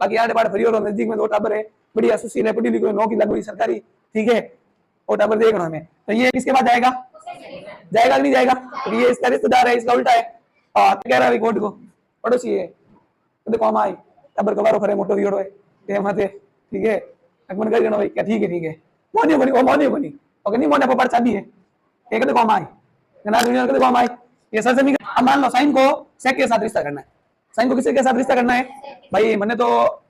बाकी आड़े बाड़ फ्री और नजदीक में 2 टाबर है, बढ़िया सुशील है, पढ़ी लिखी, 9 की लगभग सरकारी, ठीक है, वो टाबर देख रहा हमें, तो ये किसके बाद जाएगा, जाएगा कि नहीं जाएगा, तो ये इसका रिश्तेदार है, इसका उल्टा है, और कह रहा है कोर्ट को पड़ोसी है, तो देखो हम आई टाबर कबारो खरे मोटो वियोड़ो है ते माथे, ठीक है, अकमन कर गणो भाई क्या ठीक है, मोनी बनी ओ मोनी बनी ओके नहीं मोने पर चाबी है, एक देखो हम आई गना दुनिया के देखो हम आई, ये सर से नहीं, अब मान लो साइन को सेक के साथ रिश्ता करना है, साइन को किसके साथ रिश्ता करना है भाई, मैंने तो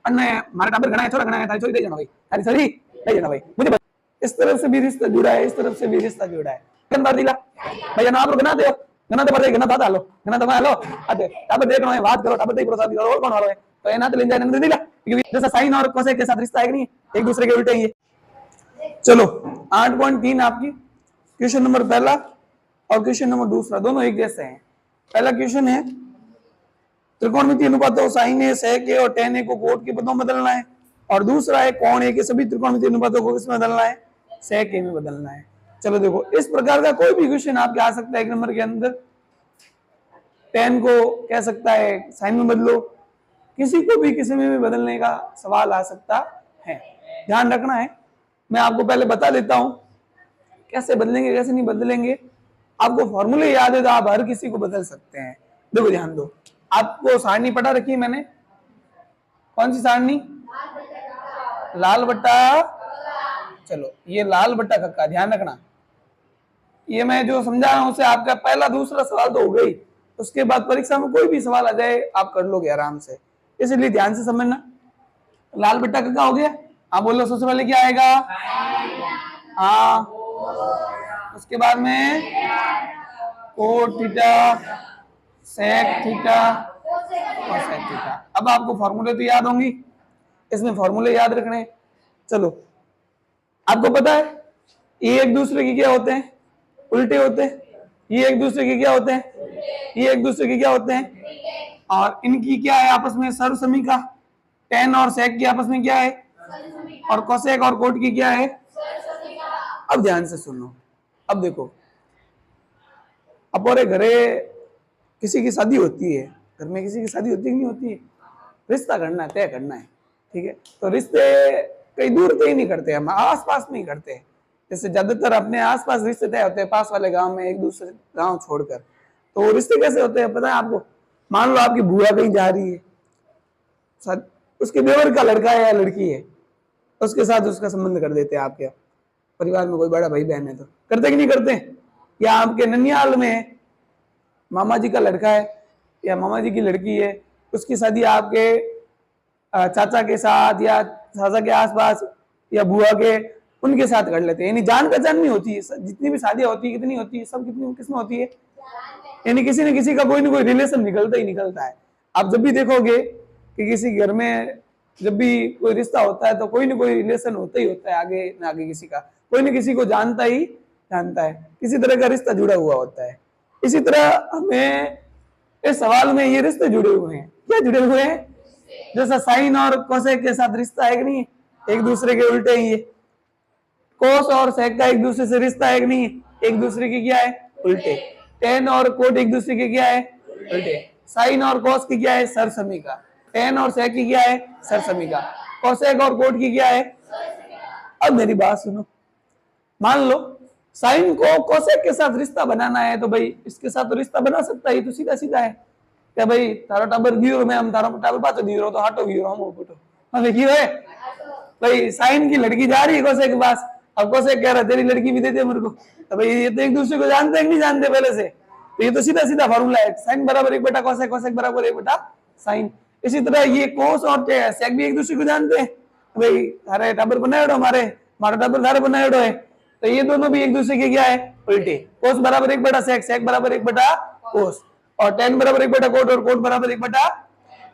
अन्य हमारे टाबर गणा है, थोड़ा गणा है, थारी छोरी दे जाना भाई, थारी छोरी दे जाना भाई, मुझे इस तरफ से भी रिश्ता जुड़ा है, इस तरफ से भी रिश्ता जुड़ा है, कन बार दिला भैया ना आप गना दो, गना तो पर गना था लो, गना तो लो अरे टाबर देख रहे हैं, बात करो, टाबर दे प्रोसाद करो, और कौन वाला है, तो ये ना तो ले जाने नहीं दिला, क्योंकि जैसा साइन और कोसेक के साथ रिश्ता है कि नहीं, एक दूसरे के उल्टे ही है। चलो 8.3 आपकी क्वेश्चन नंबर पहला और क्वेश्चन नंबर दूसरा दोनों एक जैसे हैं। पहला क्वेश्चन है त्रिकोणमितीय अनुपातों साइन ए, सेक ए और टेन ए को कोट के पदों में बदलना है, और दूसरा है कोण ए के सभी त्रिकोणमितीय अनुपातों को किसमें बदलना है, सेक ए में बदलना है। चलो देखो इस प्रकार का कोई भी क्वेश्चन आपके आ सकता है एक नंबर के अंदर, टेन को कह सकता है साइन में बदलो, किसी को भी किसी में भी बदलने का सवाल आ सकता है, ध्यान रखना है। मैं आपको पहले बता देता हूं कैसे बदलेंगे कैसे नहीं बदलेंगे, आपको फॉर्मूले याद है तो आप हर किसी को बदल सकते हैं। देखो ध्यान दो, आपको सारणी पढ़ा रखी है मैंने, कौन सी सारणी, लाल बट्टा, चलो ये लाल बट्टा कक्का, ध्यान रखना, ये मैं जो समझा रहा हूं उससे आपका पहला दूसरा सवाल तो हो गई, उसके बाद परीक्षा में कोई भी सवाल आ जाए आप कर लोगे आराम से, इसलिए ध्यान से समझना। लाल बट्टा कक्का हो गया, आप बोलो सबसे पहले क्या आएगा, हाँ, उसके बाद में cot theta, sec theta, cosec theta. अब आपको फॉर्मूले तो याद होंगी, इसमें फॉर्मूले याद रखने। चलो आपको पता है ये एक दूसरे के क्या होते हैं, उल्टे होते हैं, ये एक दूसरे के क्या होते हैं, ये एक दूसरे के क्या होते हैं, और इनकी क्या है आपस में सर्वसमीका, टेन और सेक की आपस में क्या है, और कोसेक और कोट की क्या है। अब ध्यान से सुनो, अब देखो अपने घरे किसी की शादी होती है, घर में किसी की शादी होती है नहीं होती है, रिश्ता करना है, तय करना है, ठीक है, तो रिश्ते कई दूर तय नहीं करते, हम आस पास में ही करते हैं, जैसे ज्यादातर अपने आसपास रिश्ते तय होते हैं पास वाले गांव में, एक दूसरे गांव छोड़कर। तो रिश्ते कैसे होते हैं पता है आपको, मान लो आपकी बुआ कहीं जा रही है, उसके देवर का लड़का है या लड़की है, उसके साथ उसका संबंध कर देते हैं, आपके परिवार में कोई बड़ा भाई बहन है तो करते कि नहीं करते, या आपके ननियाल में मामा जी का लड़का है या मामा जी की लड़की है, उसकी शादी आपके चाचा के साथ या चाचा के आसपास या बुआ के उनके साथ कर लेते हैं, यानी जान पहचान नहीं होती है, जितनी भी शादियां होती है कितनी होती है, सब कितनी किसमें होती है, यानी किसी न किसी का कोई ना कोई रिलेशन निकलता ही निकलता है। आप जब भी देखोगे कि किसी घर में जब भी कोई रिश्ता होता है तो कोई ना कोई रिलेशन होता ही होता है, आगे ना आगे किसी का कोई ना किसी को जानता ही जानता है, किसी तरह का रिश्ता जुड़ा हुआ होता है। इसी तरह हमें इस सवाल में ये रिश्ते जुड़े हुए हैं, क्या जुड़े हुए हैं, जैसा साइन और कोसेक के साथ रिश्ता है कि नहीं, एक दूसरे के उल्टे ही है, कोस और सेक का एक दूसरे से रिश्ता है कि नहीं, एक दूसरे के क्या है उल्टे, टेन और कोट एक दूसरे के क्या है उल्टे, साइन और कोस की क्या है सरसमीका, टेन और सेक की क्या है सरसमीका, कोसेक और कोट की क्या है। अब मेरी बात सुनो, मान लो साइन को कोसेक के साथ रिश्ता बनाना है तो भाई इसके साथ तो रिश्ता बना सकता है, तो सीधा सीधा है क्या भाई, तारो टाबर दियो में हम तारो टाबर पातो दियो तो हाटो गियो हम ऊपर हम देखियो है भाई, साइन की लड़की जा रही है कोसेक के पास, अब कोसेक कह रहा तेरी लड़की भी दे दे मेरे को, तो भाई ये तो एक दूसरे को जानते हैं कि नहीं जानते पहले से, तो ये तो सीधा सीधा फॉर्मूला है, साइन बराबर 1 बटा कोसेक, कोसेक बराबर 1 बटा साइन। इसी तरह ये कोस और सेक भी एक दूसरे को जानते हैं, भाई अरे टाबर बनाएड़ो हमारे टाबर धारे बनाएड़ो है, तो ये दोनों भी एक दूसरे के क्या है उल्टे, कोस बराबर 1 बटा सेक, सेक बराबर 1 बटा कोस, और टेन बराबर 1 बटा कोट और कोट बराबर 1 बटा।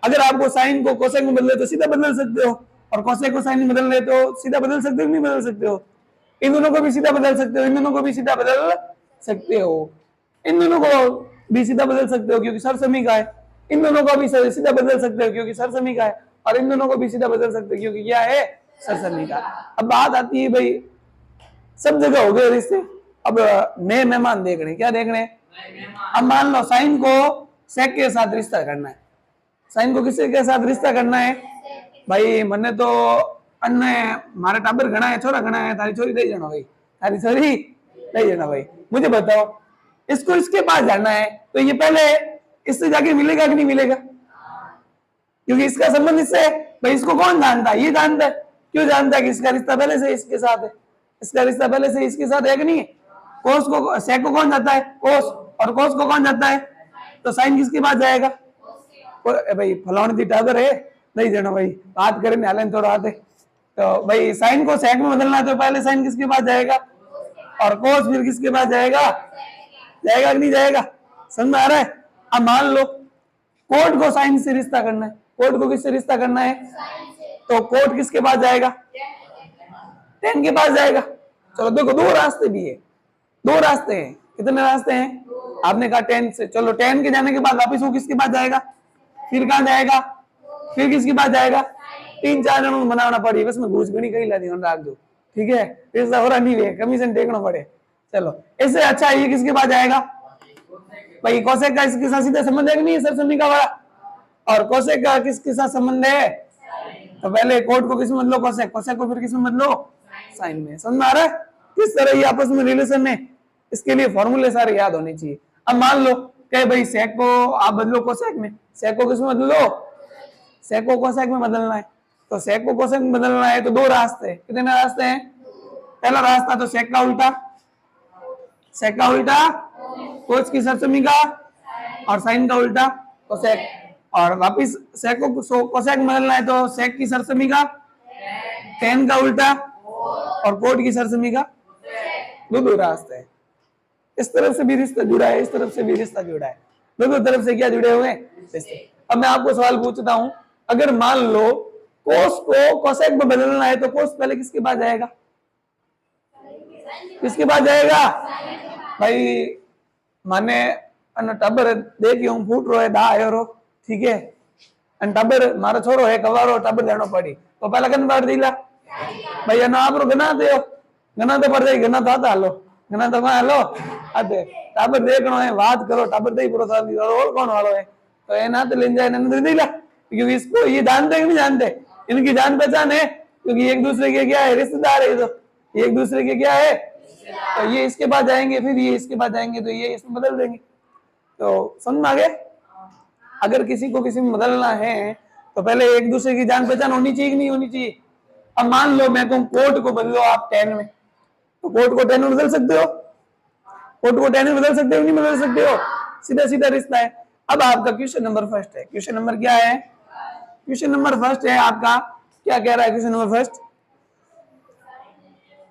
अगर आपको साइन को कोसेक में बदले तो सीधा बदल सकते हो, और कोसेक को साइन में बदल ले तो सीधा बदल सकते हो नहीं बदल सकते हो, इन दोनों को भी सीधा बदल सकते हो, इन दोनों को भी सीधा बदल सकते हो, इन दोनों को भी सीधा बदल सकते हो क्योंकि सरसमीका है, इन दोनों को भी सीधा बदल सकते हो क्योंकि सरसमीका है, और इन दोनों को भी सीधा बदल सकते हो क्योंकि क्या है सरसमीका। अब बात आती है भाई सब जगह हो गए रिश्ते, अब नए मेहमान देख रहे हैं, क्या देख रहे हैं, अब मान लो साइन को सेक के साथ रिश्ता करना है, साइन को किसके के साथ रिश्ता करना है, भाई मने तो अन्ने मारे टाबर घना है, छोरा घना है, तारी छोरी दे जाना भाई, तारी छोरी दे जाना भाई। मुझे बताओ, इसको इसके पास जाना है तो ये पहले इससे जाके मिलेगा कि नहीं मिलेगा? क्योंकि इसका संबंध इससे है। भाई इसको कौन जानता है? ये जानता है। क्यों जानता है? कि इसका रिश्ता पहले से इसके साथ है, इसका रिश्ता पहले से इसके साथ है कि नहीं है? कोस को सेक को कौन जाता है? कोस। और कोस को कौन जाता है? तो साइन किसके पास जाएगा? भाई फलाने दी टाबर है, नहीं जाना भाई, बात करें हालें थोड़ा आते। तो भाई साइन को सेक में बदलना है तो पहले साइन किसके पास जाएगा? और कोस फिर किसके पास जाएगा? जाएगा कि नहीं जाएगा? समझ में आ रहा है? अब मान लो कोट को साइन से रिश्ता करना है, कोट को किससे रिश्ता करना है? तो कोट किसके पास जाएगा? टेन के पास जाएगा। चलो देखो, दो रास्ते भी है, दो रास्ते हैं। कितने रास्ते हैं? आपने कहा 10 से, चलो 10 के जाने के बाद वापिस वो किसके पास जाएगा? फिर कहां जाएगा? फिर किसके पास जाएगा? 3-4 जनों को बनाना पड़ी, बस में घूस घनी कहीं ला दी राख दो, ठीक है? ऐसा हो रहा नहीं है, कमीशन देखना पड़े। चलो इससे अच्छा ये किसके पास जाएगा? भाई कोसेक का इसके साथ सीधा संबंध है कि नहीं है? सरसमी का वाला। और कोसेक का किसके साथ संबंध है? तो पहले कोट को किस में बदलो? कोसेक। कोसेक को फिर किस में बदलो? साइन में। समझ में आ रहा है किस तरह ये आपस में रिलेशन है? इसके लिए फॉर्मूले सारे याद होने चाहिए। अब मान लो कि भाई सेक को आप बदलो कोसेक में, सेक को किस में बदलो? सेक को कोसेक में बदलना है। तो सेक को कोसेक में बदलना है तो दो रास्ते हैं। कितने रास्ते हैं? पहला रास्ता तो सेक का उल्टा, सेक का उल्टा कोस की सरसमी का, और साइन का उल्टा कोसेक। और वापिस सेक को कोसेक में बदलना है तो सेक की सरसमी का, टेन का उल्टा, और कोट की सरसमी का। दो रास्ते हैं। इस तरफ से भी रिश्ता जुड़ा है, इस तरफ से भी रिश्ता जुड़ा है, दोनों तरफ से क्या जुड़े हुए हैं? अब मैं आपको सवाल पूछता हूं, अगर मान लो कोस को कोसेक में बदलना है तो कोस पहले किसके पास जाएगा? किसके पास जाएगा? भाई माने अन टबर देखी हूं फूट रो है दा आयो रो, ठीक है? अन टबर मारा छोरो है कवारो टबर देनो पड़ी तो पहला कन बार दिला भाई ना आप रो गना दे, गना तो पड़ जाए, गना तो आता हालो, गना तो हालो आते टाबर देखनो है, बात करो टाबर दे पूरा साल और कौन वालो है तो ये ना तो ले जाए ना दे दिला। क्योंकि इसको ये जानते कि नहीं जानते? इनकी जान पहचान है, क्योंकि एक दूसरे के क्या है? रिश्तेदार है। तो एक दूसरे के क्या है? तो ये इसके पास जाएंगे, फिर ये इसके पास जाएंगे, तो ये इसमें बदल देंगे। तो समझ में आ गया? अगर किसी को किसी में बदलना है तो पहले एक दूसरे की जान पहचान होनी चाहिए कि नहीं होनी चाहिए? अब मान लो मैं कहूं कोट को बदलो आप 10 में, तो कोट को 10 में बदल सकते हो? कोट को 10 में बदल सकते हो नहीं बदल सकते हो? सीधा सीधा रिश्ता है। अब आपका क्वेश्चन नंबर फर्स्ट है। क्वेश्चन नंबर क्या है? क्वेश्चन नंबर फर्स्ट है आपका, क्या कह रहा है क्वेश्चन नंबर फर्स्ट?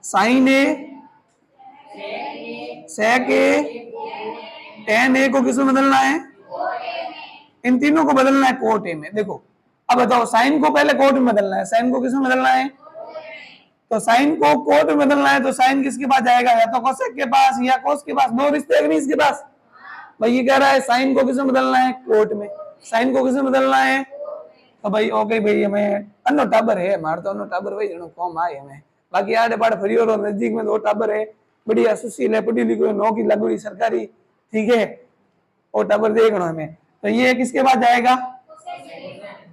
साइन ए सेक ए टेन ए को किस में बदलना है? इन तीनों को बदलना है कोट ए में। देखो अब बताओ, साइन को पहले कोट में बदलना है, साइन को किस में बदलना है? तो साइन को कोट में बदलना है तो साइन किसके पास जाएगा? या तो कोसेक के पास या कोस के पास। दो रिश्ते नहीं इसके पास। भाई ये कह रहा है साइन को किस में बदलना है? कोट में। साइन को किस में बदलना है? तो भाई ओके भाई हमें अन्नो टाबर है, मार तो अन्नो टाबर भाई जनो कॉम आए हमें, बाकी आड़े पाड़े फरियो रो नजदीक में दो टाबर है, बढ़िया सुशील है, पढ़ी लिखी नौकरी लगुड़ी सरकारी, ठीक है? वो टाबर देखना हमें। तो ये किसके पास जाएगा?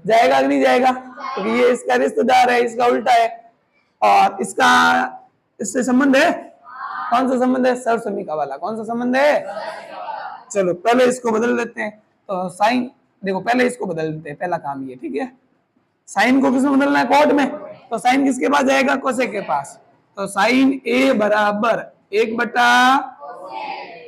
जाएगा कि नहीं जाएगा? क्योंकि तो ये इसका रिश्तेदार है, इसका उल्टा है, और इसका इससे संबंध है। कौन सा संबंध है? सरसमी वाला। कौन सा संबंध है? चलो पहले इसको बदल देते हैं। तो साइन देखो पहले इसको बदल देते हैं, पहला काम ये, ठीक है? साइन को किसमें बदलना है? कोट में। तो साइन किसके पास जाएगा? कोसेक के पास। तो साइन ए बराबर 1/,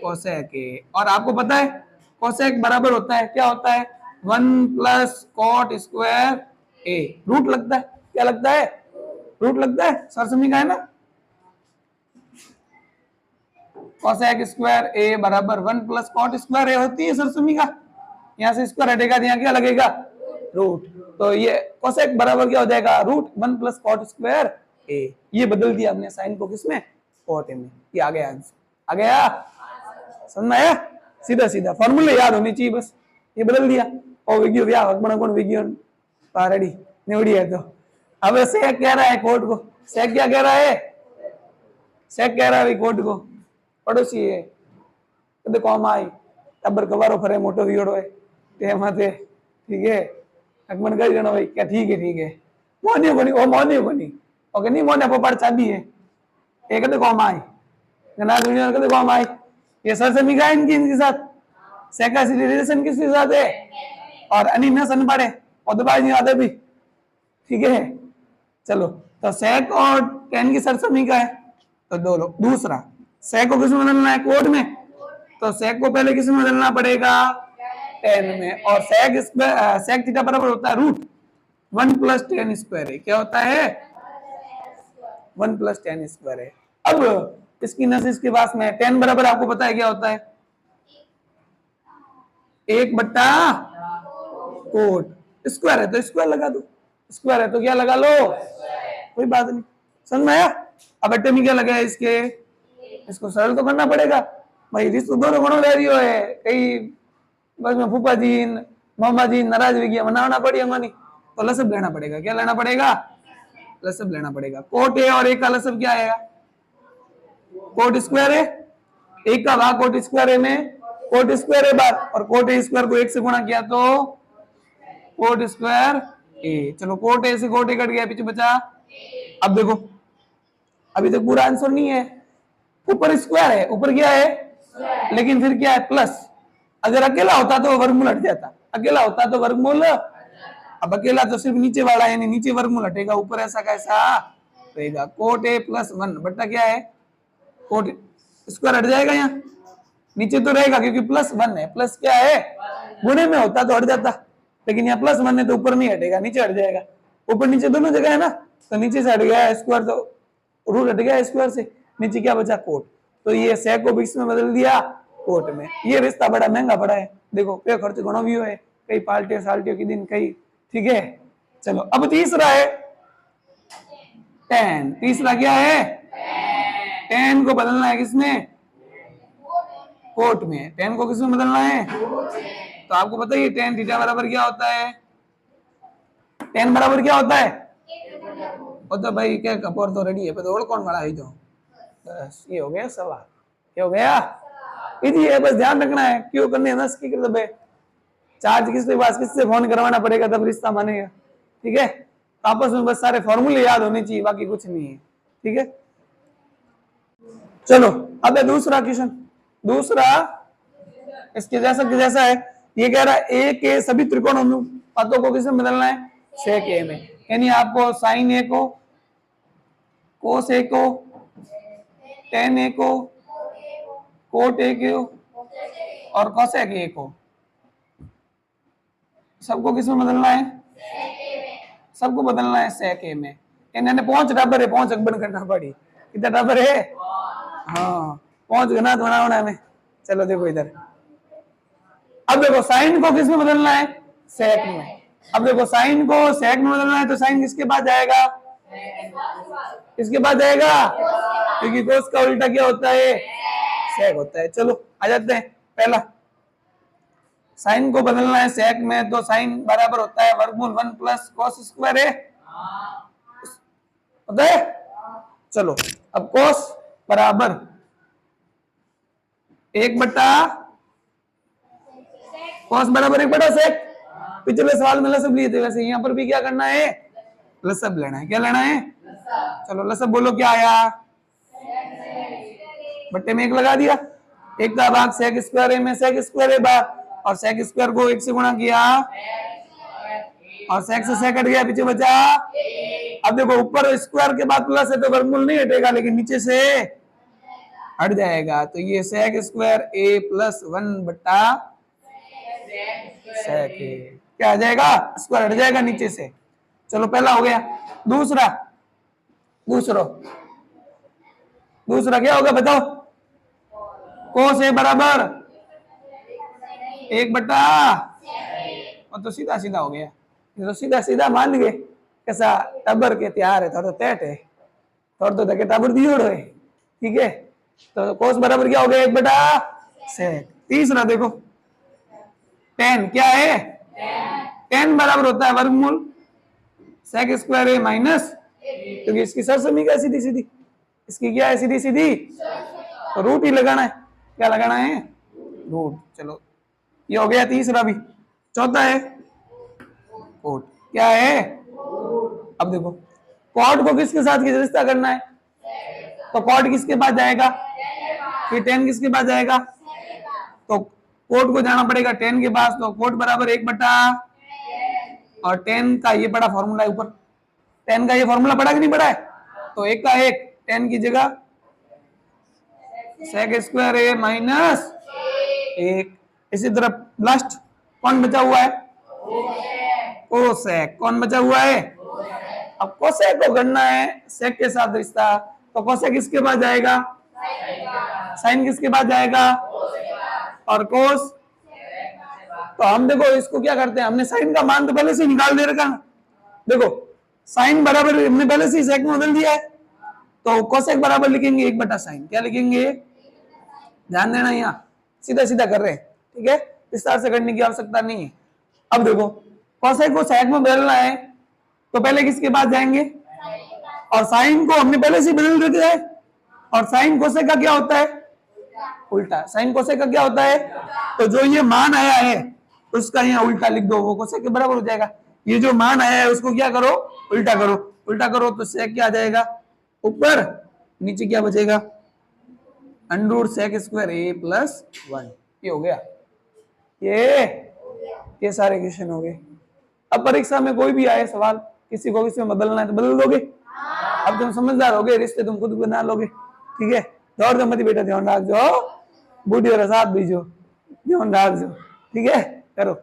कोसेक ए। और आपको पता है कोसेक बराबर होता है, क्या होता है? 1 + कॉट स्क्वायर ए। रूट लगता है, क्या लगता है? रूट लगता है, सरसमी का है ना। कोसेक स्क्वायर ए बराबर 1 + कॉट स्क्वायर ए होती है सरसमी का। यहाँ से स्क्वायर हटेगा तो यहाँ क्या लगेगा? रूट। तो ये कोसेक बराबर क्या हो जाएगा? रूट 1 + कॉट स्क्वायर ए। ये बदल दिया हमने साइन को किसमें? कोट में। ये आ गया आंसर, आ गया? समझ में आया? सीधा सीधा फॉर्मूले याद होनी चाहिए बस। ये बदल दिया और विज्ञो व्याह कौन विज्ञो पारडी निवड़ी है। तो अब सेक कह रहा है कोट को, सेक क्या कह रहा है? सेक कह रहा है कोट को पड़ोसी है तो कौम आई टब्बर कबारो फरे मोटो वियोड़ो है ते माथे, ठीक है? अकमन कर देना भाई क्या, ठीक है ठीक है। मोनियो कोनी ओ मोनियो कोनी ओके नहीं मोने पोपाड़ चाबी है एक कदे कौम आई गना दुनिया कदे कौम आई ये सरसमी का इनके साथ सेका सी रिलेशन किसके साथ है और अनि न सन पड़े और दोबारा नहीं आते भी ठीक है चलो तो सेक और टेन की सरसमी का है तो दो लो दूसरा सेक को किसमें बदलना है कोड में तो सेक को पहले किसमें बदलना पड़ेगा टेन में और सेक थीटा बराबर होता है रूट 1 प्लस टेन स्क्वायर है क्या होता है 1 प्लस टेन स्क्वायर है अब इसकी नस इसके पास में 10 बराबर आपको पता है क्या होता है 1/, कोट स्क्वायर है तो स्क्वायर लगा दो स्क्वायर है तो क्या लगा लो कोई बात नहीं समझ में आया अब अट्टे में क्या लगा है इसके इसको सरल तो करना पड़ेगा भाई रिश्तो दोनों गुणों ले रही हो है कई बस में फूफा जी मामा जी नाराज हो गया मनाना पड़ेगा नहीं तो लसब लेना पड़ेगा क्या लेना पड़ेगा लसब लेना पड़ेगा कोट है और एक का लसब क्या आएगा कोट स्क्वायर है एक का भाग कोट स्क्वायर है में कोट स्क्वायर है बार और कोट ए स्क्वायर को एक से गुणा किया तो कोट स्क्वायर ए चलो कोट ए से कोट ए कट गया पीछे बचा अब देखो अभी तक पूरा आंसर नहीं है ऊपर स्क्वायर है ऊपर क्या है लेकिन फिर क्या है प्लस अगर अकेला होता तो वर्गमूल हट जाता अकेला होता तो वर्गमूल अब अकेला तो सिर्फ नीचे वाला है यानी नीचे वर्गमूल हटेगा ऊपर ऐसा कैसा रहेगा कोट ए प्लस 1 बट्टा क्या है कोट स्क्वायर हट जाएगा यहाँ नीचे तो रहेगा क्योंकि प्लस 1 है प्लस क्या है गुणे में होता तो हट जाता लेकिन यहाँ प्लस 1 है तो ऊपर नहीं हटेगा नीचे हट जाएगा ऊपर नीचे दोनों जगह है ना तो नीचे से हट गया स्क्वायर तो रूट हट गया स्क्वायर से नीचे क्या बचा कोट तो ये सेक को बीच में बदल दिया कोट में ये रिश्ता बड़ा महंगा पड़ा है देखो पे खर्च घणो भी है कई पार्टियों साल्टियों के दिन कई ठीक है चलो अब तीसरा है 10 तीसरा क्या है 10 को बदलना है किसमें कोट में 10 को किसमें बदलना है तो आपको पता ही 10 थीटा बराबर क्या होता है 10 बराबर क्या होता है वो तो भाई क्या कपोर तो रेडी है पर दौड़ कौन बड़ा है तो बस ये हो गया सवाल क्या हो गया इजी है बस ध्यान रखना है क्यों करने है ना इसकी मतलब है चार्ज किसके पास किससे फोन करवाना पड़ेगा तब रिश्ता मानेगा ठीक है आपस में बस सारे फॉर्मूले याद होने चाहिए बाकी कुछ नहीं है ठीक है चलो अब दूसरा क्वेश्चन दूसरा इसके जैसा है ये कह रहा है ए के सभी त्रिकोण अनुपातों को किसमें बदलना है सेक ए में यानी आपको साइन ए को कोस ए को टेन ए को कोट ए को और कोसेक ए को सबको किसमें बदलना है सबको बदलना है सेक ए में यानी 5 बराबर है 5 अकबर करना पड़ी कितना बराबर है हाँ 5 घना बनाना में चलो देखो इधर अब देखो साइन को किसमें बदलना है सेक में अब देखो साइन को सेक में बदलना है तो साइन किसके पास जाएगा किसके पास जाएगा क्योंकि कोस का उल्टा क्या होता है सेक होता है चलो आ जाते हैं पहला साइन को बदलना है सेक में तो साइन बराबर होता है वर्गमूल 1 प्लस कोस स्क्वायर है होता है चलो अब कोस बराबर 1/, कोस बराबर 1/, सेक पिछले सवाल में लसब लिए थे वैसे यहाँ पर भी क्या करना है लसब लेना है क्या लेना है चलो लसब बोलो क्या आया बट्टे में 1 लगा दिया 1 का भाग सेक स्क्वायर है में सेक स्क्वायर है बार और सेक स्क्वायर को 1 से गुणा किया और सेक से सेक हट गया पीछे बचा अब देखो ऊपर स्क्वायर के बाद प्लस है तो वर्गमूल नहीं हटेगा लेकिन नीचे से हट जाएगा तो ये सेक स्क्वायर ए प्लस 1/, सेक ए क्या आ जाएगा स्क्वायर हट जाएगा नीचे से चलो पहला हो गया दूसरा क्या होगा बताओ कोस ए बराबर 1/, और तो सीधा सीधा हो गया ये तो सीधा सीधा मान गए कैसा टबर के तैयार है थोड़ा तेट है थोड़ा तो धके टबर दियोड़ है ठीक है तो कोस बराबर क्या हो गया 1/, सेक तीसरा देखो 10 क्या है 10 बराबर होता है वर्गमूल सेक स्क्वायर है माइनस क्योंकि इसकी सरसमी क्या सीधी सीधी इसकी क्या है सीधी सीधी तो रूट ही लगाना है क्या लगाना है रूट चलो ये हो गया तीसरा भी चौथा है कोट क्या है अब देखो कॉट को किसके साथ रिश्ता करना है, तो कॉट किसके पास जाएगा, फिर टेन किसके पास जाएगा, तो कोट को जाना पड़ेगा टेन के पास, तो कोट बराबर 1/, और टेन का ये बड़ा फॉर्मूला है ऊपर, टेन का ये फॉर्मूला पढ़ा कि नहीं पढ़ा है, तो 1 का 1 टेन की जगह सेक स्क्वायर ए माइनस 1। इसी तरह लास्ट कौन बचा हुआ है, कोसेक, कौन बचा हुआ है, अब कोसेक को करना है सेक के साथ रिश्ता, तो कोसेक किसके पास जाएगा, साइन किसके पास जाएगा, और कोस, तो हम देखो इसको क्या करते हैं, हमने साइन का मान तो पहले से निकाल दे रखा है, देखो साइन बराबर हमने पहले से सेक में बदल दिया है, तो कोसेक बराबर लिखेंगे 1 साइन, क्या लिखेंगे, ध्यान देना, यहाँ सीधा सीधा कर रहे हैं, ठीक है, विस्तार से करने की आवश्यकता नहीं है। अब देखो कोसेक को सेक में बदलना है तो पहले किसके पास जाएंगे, और साइन को हमने पहले से बदल रखा है, और साइन कोसेक का क्या होता है, उल्टा, साइन कोसेक का क्या होता है, तो जो ये मान आया है उसका यहाँ उल्टा लिख दो, वो कोसेक के बराबर हो जाएगा, ये जो मान आया है उसको क्या करो, उल्टा करो, उल्टा करो तो सेक क्या आ जाएगा ऊपर, नीचे क्या बचेगा, अंडर सेक स्क्वायर ए प्लस 1, ये हो गया, ये सारे क्वेश्चन हो गए। अब परीक्षा में कोई भी आए सवाल, किसी को इसमें बदलना है तो बदल दोगे, अब तुम समझदार हो गए, रिश्ते तुम खुद बना लोगे, ठीक है, दौड़ दो मत बेटा, ध्यान रख जो बूढ़ी और साथ बीजो, ध्यान रख जो, ठीक है, करो।